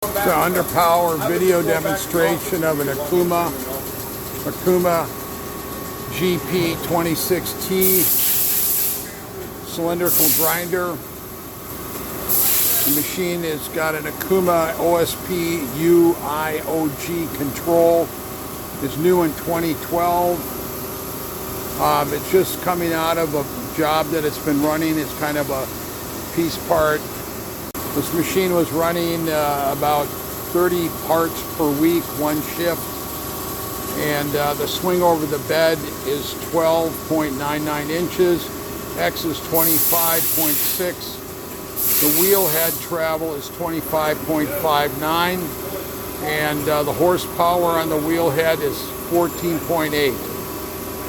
It's an under power video demonstration of an Okuma GP-26T cylindrical grinder. The machine has got an Okuma OSP UIOG control. It's new in 2012. It's just coming out of a job that it's been running. It's kind of a piece part. This machine was running about 30 parts per week, one shift. And the swing over the bed is 12.99 inches. X is 25.6. The wheel head travel is 25.59. And the horsepower on the wheel head is 14.8.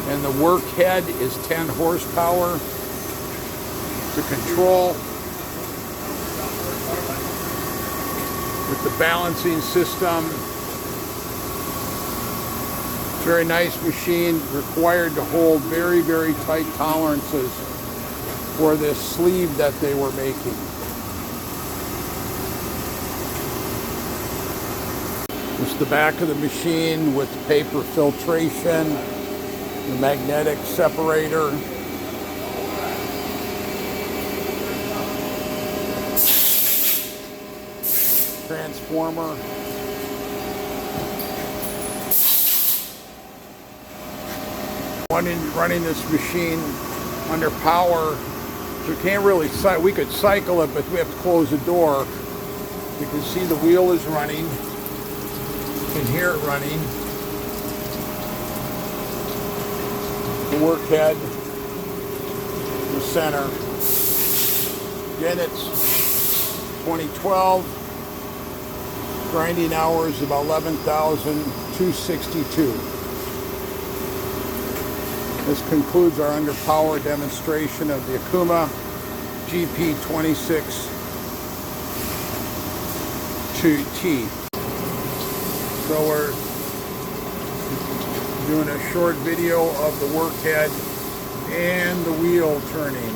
And the work head is 10 horsepower. The control with the balancing system. Very nice machine, required to hold very, very tight tolerances for this sleeve that they were making. This is the back of the machine with the paper filtration, the magnetic separator. Transformer. Running this machine under power, so we can't really we could cycle it, but we have to close the door. You can see the wheel is running. You can hear it running. The work head, the center. Again, it's 2012. Grinding hours about 11,262. This concludes our under power demonstration of the Okuma GP-26T. So we're doing a short video of the work head and the wheel turning.